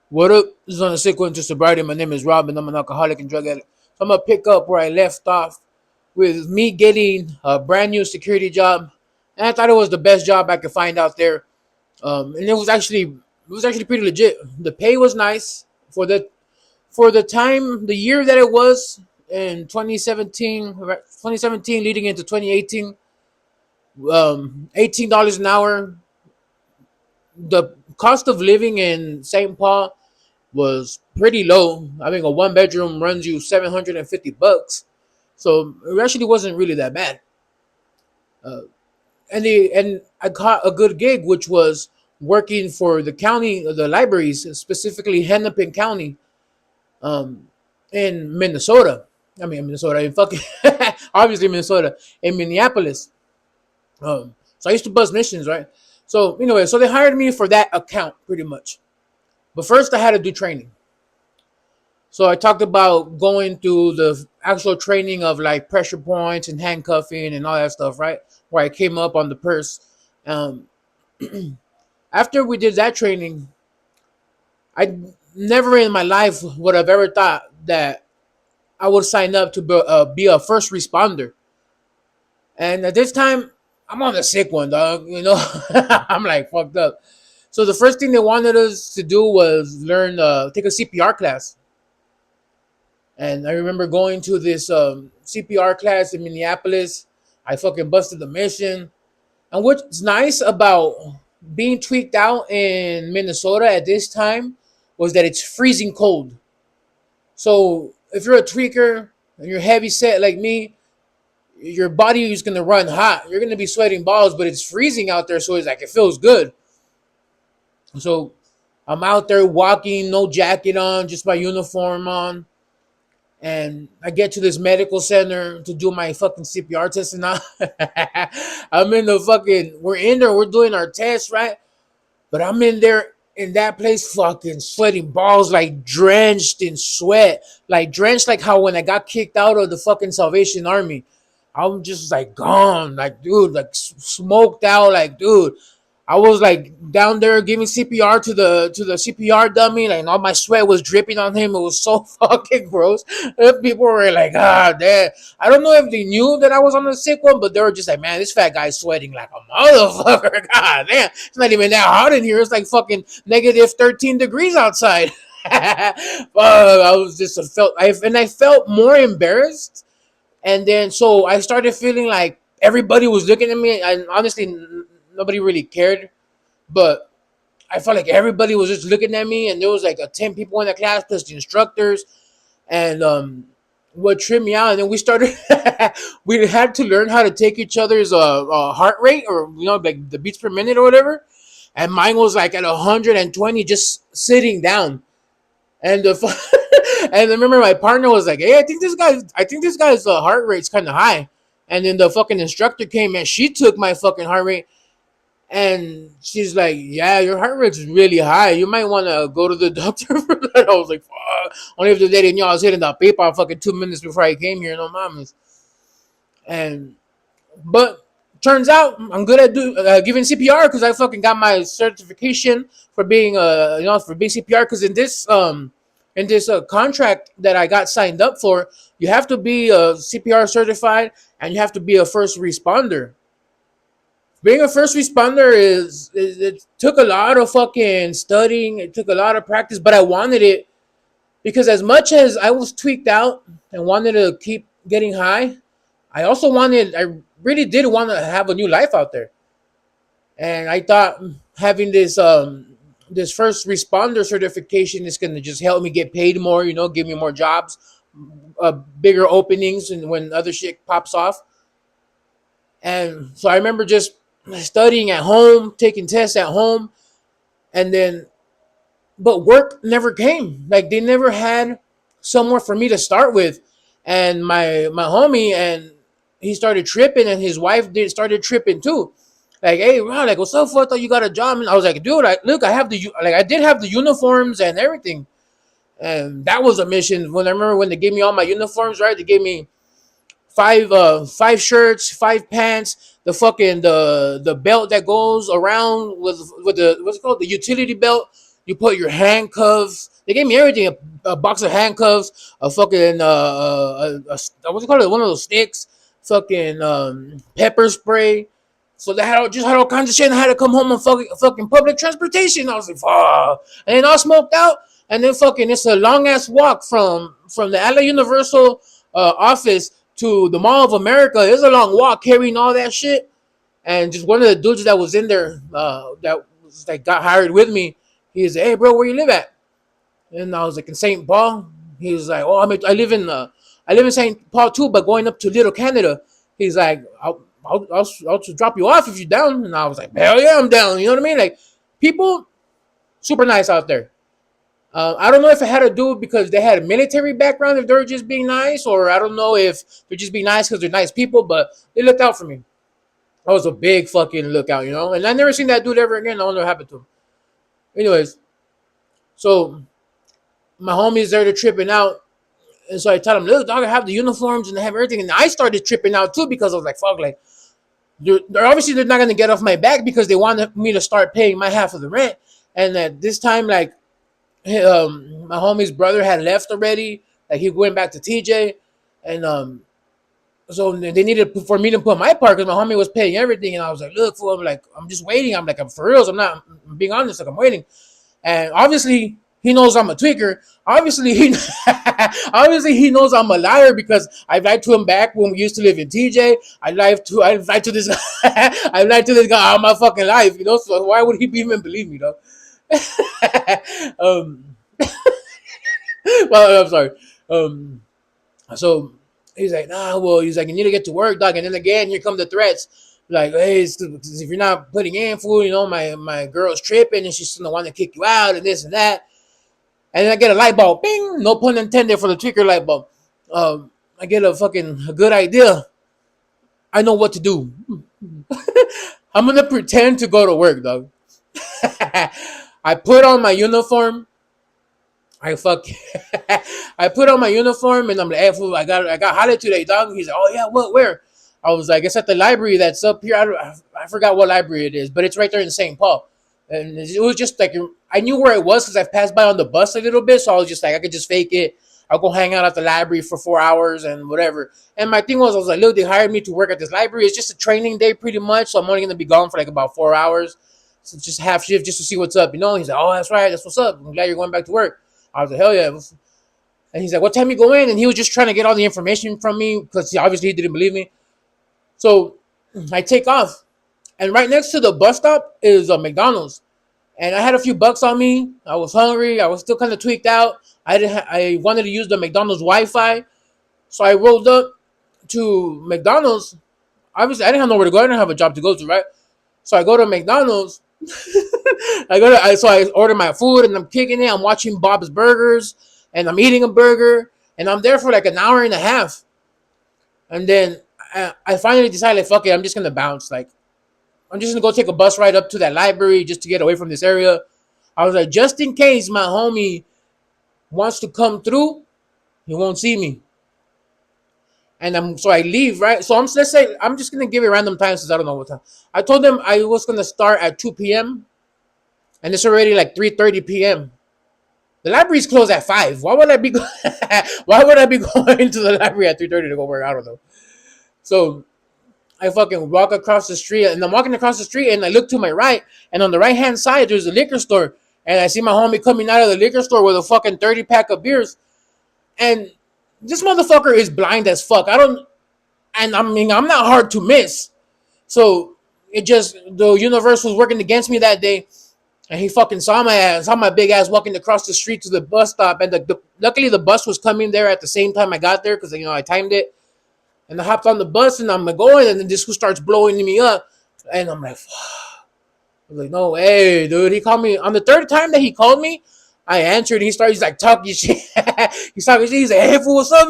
What up? This is on a sequence to sobriety. My name is Robin. I'm an alcoholic and drug addict. So I'm gonna pick up where I left off with me getting a brand new security job, and I thought it was the best job I could find out there. And it was actually pretty legit. The pay was nice for the time, the year that it was in 2017, 2017 leading into 2018. $18 an hour. The cost of living in St. Paul was pretty low. I mean, a one bedroom runs you $750, so it actually wasn't really that bad. Uh, and I caught a good gig, which was working for the county, the libraries, specifically Hennepin County, um, in Minnesota. I mean, Minnesota, in fucking obviously Minnesota, in Minneapolis. So I used to buzz missions, right? So anyway, so they hired me for that account pretty much. But first, I had to do training. So I talked about going through the actual training of like pressure points and handcuffing and all that stuff, right? Where I came up on the purse. Um, After we did that training, I never in my life would have ever thought that I would sign up to be a first responder. And at this time, I'm on the sick one, dog. I'm like fucked up. So the first thing they wanted us to do was learn, take a CPR class. And I remember going to this CPR class in Minneapolis. I fucking busted the mission. And what's nice about being tweaked out in Minnesota at this time was that it's freezing cold. So if you're a tweaker and you're heavy set like me, your body is gonna run hot. You're gonna be sweating balls, but it's freezing out there, so it's like it feels good. So I'm out there walking, no jacket on, just my uniform on, and I get to this medical center to do my fucking CPR test, and I'm in the fucking. We're in there. We're doing our test, right? But I'm in there in that place, fucking sweating balls, like drenched in sweat, like drenched, like how when I got kicked out of the fucking Salvation Army, I'm just like gone, like dude, like smoked out, like dude. I was like down there giving CPR to the CPR dummy, like and all my sweat was dripping on him. It was so fucking gross. And people were like, "Ah, damn." I don't know if they knew that I was on the sick one, but they were just like, "Man, this fat guy's sweating like a motherfucker." God damn, it's not even that hot in here. It's like fucking negative 13 degrees outside. I was just I felt more embarrassed, and then so I started feeling like everybody was looking at me, and honestly, nobody really cared. But I felt like everybody was just looking at me, and there was like 10 people in the class plus the instructors, and what tripped me out. And then we started, we had to learn how to take each other's heart rate, or like the beats per minute or whatever. And mine was like at 120, just sitting down. And the and I remember my partner was like, "Hey, I think this guy's heart rate's kind of high." And then the fucking instructor came and she took my fucking heart rate, and she's like, "Yeah, your heart rate's really high. You might want to go to the doctor for that." I was like, "Fuck." Only if the lady knew I was hitting that paper fucking 2 minutes before I came here. No mames. And but turns out I'm good at giving CPR because I fucking got my certification for being for being CPR. Because in this contract that I got signed up for, you have to be CPR certified and you have to be a first responder. Being a first responder it took a lot of fucking studying. It took a lot of practice, but I wanted it because as much as I was tweaked out and wanted to keep getting high, I really did want to have a new life out there. And I thought having this first responder certification is going to just help me get paid more, give me more jobs, bigger openings, and when other shit pops off. And so I remember just studying at home, taking tests at home, and then but work never came. Like they never had somewhere for me to start with. And my homie, and he started tripping, and his wife did started tripping too. Like, "Hey, Ron, like, what's up? I thought you got a job." And I was like, "Dude, I have I did have the uniforms and everything." And that was a mission. When I remember when they gave me all my uniforms, right? They gave me five shirts, five pants, the fucking the belt that goes around with the what's it called, the utility belt, You put your handcuffs. They gave me everything: a box of handcuffs, a fucking what do you call it? One of those sticks, fucking pepper spray. So they had all kinds of shit. And I had to come home on fucking public transportation. I was like, fuck. And then all smoked out. And then fucking it's a long ass walk from the LA Universal office to the Mall of America. It's a long walk carrying all that shit. And just one of the dudes that was in there that got hired with me, he was like, "Hey, bro, where you live at?" And I was like, "In St. Paul." He was like, "Oh, I live in St. Paul too, but going up to Little Canada." He's like, I'll just drop you off if you're down." And I was like, "Hell yeah, I'm down." You know what I mean? Like, people super nice out there. I don't know if it had to do because they had a military background, if they were just being nice, or I don't know if they're just being nice because they're nice people, but they looked out for me. I was a big fucking lookout, you know? And I never seen that dude ever again. I don't know what happened to him. Anyways, so my homies there, they're tripping out. And so I tell them, "Look, dog, I have the uniforms and I have everything." And I started tripping out too because I was like, fuck, like, they're obviously they're not going to get off my back because they wanted me to start paying my half of the rent. And at this time, like, my homie's brother had left already. Like, he went back to TJ. And so they needed for me to put my part because my homie was paying everything. And I was like, "Look, fool, I'm like, I'm just waiting." I'm like, "I'm for real. I'm being honest. Like, I'm waiting." And obviously, he knows I'm a tweaker. Obviously he knows I'm a liar because I lied to him back when we used to live in TJ. I lied to this I lied to this guy all my fucking life, you know. So why would he even believe me, though? um, well, I'm sorry. Um, so he's like, "Nah, well," he's like, "You need to get to work, dog." And then again, here come the threats. Like, "Hey, if you're not putting in food, you know, my girl's tripping and she's gonna want to kick you out and this and that." And then I get a light bulb, bing, no pun intended for the tweaker light bulb. I get a good idea. I know what to do. I'm gonna pretend to go to work, dog. I put on my uniform. I fuck. I put on my uniform and I'm like, "Hey, fool, I got hired today, dog." He's like, "Oh yeah, what? Where?" I was like, "It's at the library that's up here." I forgot what library it is, but it's right there in St. Paul. And it was just like I knew where it was because I've passed by on the bus a little bit, so I was just like, I could just fake it. I'll go hang out at the library for 4 hours and whatever. And my thing was, I was like, "Look, they hired me to work at this library. It's just a training day, pretty much. So I'm only gonna be gone for like about 4 hours, so just half shift, just to see what's up, you know." He's like, "Oh, that's right, that's what's up. I'm glad you're going back to work." I was like, "Hell yeah!" And he's like, "What time you go in?" And he was just trying to get all the information from me because obviously he didn't believe me. So I take off, and right next to the bus stop is a McDonald's. And I had a few bucks on me. I was hungry. I was still kind of tweaked out. I wanted to use the McDonald's Wi-Fi, so I rolled up to McDonald's. Obviously, I didn't have nowhere to go. I didn't have a job to go to, right? So I go to McDonald's. So I order my food and I'm kicking it. I'm watching Bob's Burgers and I'm eating a burger and I'm there for like an hour and a half. And then I finally decided, like, fuck it, I'm just gonna bounce. Like, I'm just gonna go take a bus ride up to that library just to get away from this area. I was like, just in case my homie wants to come through, he won't see me. And so I leave, right? So let's say I'm just gonna give it random times since I don't know what time. I told them I was gonna start at 2 p.m. and it's already like 3:30 p.m. The library's closed at 5. Why would I be why would I be going to the library at 3:30 to go work? I don't know. So I fucking walk across the street and I'm walking across the street and I look to my right and on the right hand side there's a liquor store and I see my homie coming out of the liquor store with a fucking 30 pack of beers and this motherfucker is blind as fuck. I mean I'm not hard to miss. So it just the universe was working against me that day and he fucking saw my big ass walking across the street to the bus stop and luckily the bus was coming there at the same time I got there because I timed it. And I hopped on the bus and I'm going, and then this who starts blowing me up. And I'm like, I was like, no way, dude. He called me on the third time that he called me. I answered. He's like talking shit. He's talking shit. He's like, "Hey, fool, what's up?"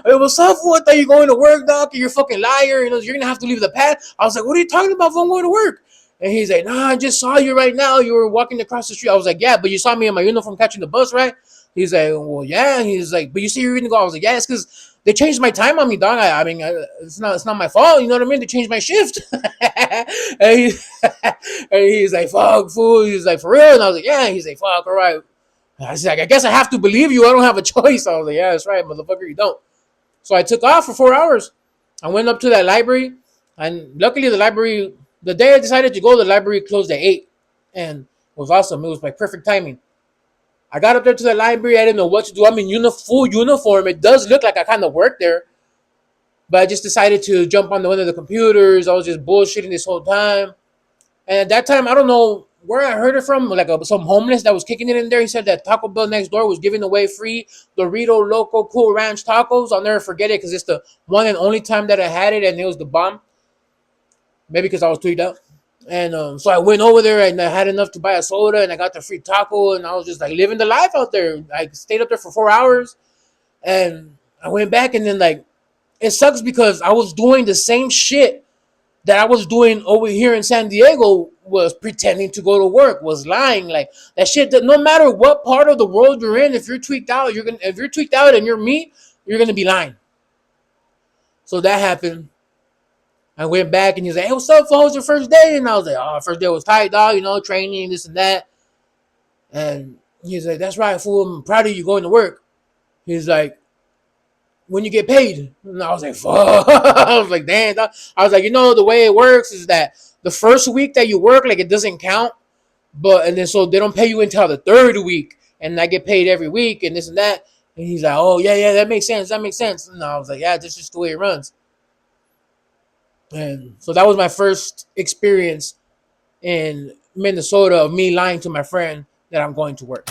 Hey, "What's up, fool? I thought you're going to work, doc. You're a fucking liar. You're gonna have to leave the pad." I was like, "What are you talking about? If I'm going to work?" And he's like, "Nah, I just saw you right now. You were walking across the street." I was like, "Yeah, but you saw me in my uniform catching the bus, right?" He's like, "Well, yeah." He's like, "But you see you're gonna go." I was like, "Yeah, it's because They changed my time on me, dog. I mean, it's not my fault. You know what I mean? They changed my shift. and, he, and he's like, fuck, fool. He's like, for real? And I was like, yeah. He's like, fuck, all right. I was like, I guess I have to believe you. I don't have a choice. I was like, yeah, that's right, motherfucker, you don't. So I took off for 4 hours. I went up to that library, and luckily the day I decided to go, the library closed at 8. And it was awesome. It was like perfect timing. I got up there to the library. I didn't know what to do. I'm in full uniform. It does look like I kind of work there. But I just decided to jump on one of the computers. I was just bullshitting this whole time. And at that time, I don't know where I heard it from, like some homeless that was kicking it in there. He said that Taco Bell next door was giving away free Dorito Loco Cool Ranch tacos. I'll never forget it because it's the one and only time that I had it, and it was the bomb. Maybe because I was tweaked out. And so I went over there and I had enough to buy a soda and I got the free taco and I was just like living the life out there. I stayed up there for 4 hours and I went back and then like it sucks because I was doing the same shit that I was doing over here in San Diego, was pretending to go to work, was lying, like that shit. That no matter what part of the world you're in, if you're tweaked out, if you're tweaked out and you're me, you're gonna be lying. So that happened. I went back and he's like, "Hey, what's up, folks? Your first day?" And I was like, "Oh, first day was tight, dog. You know, training, this and that." And he's like, "That's right, fool. I'm proud of you going to work." He's like, "When you get paid?" And I was like, "Fuck." I was like, "Damn." Dog. I was like, the way it works is that the first week that you work, like it doesn't count, but and then so they don't pay you until the third week, and I get paid every week and this and that." And he's like, "Oh yeah, that makes sense. That makes sense." And I was like, "Yeah, this is just the way it runs." And so that was my first experience in Minnesota of me lying to my friend that I'm going to work.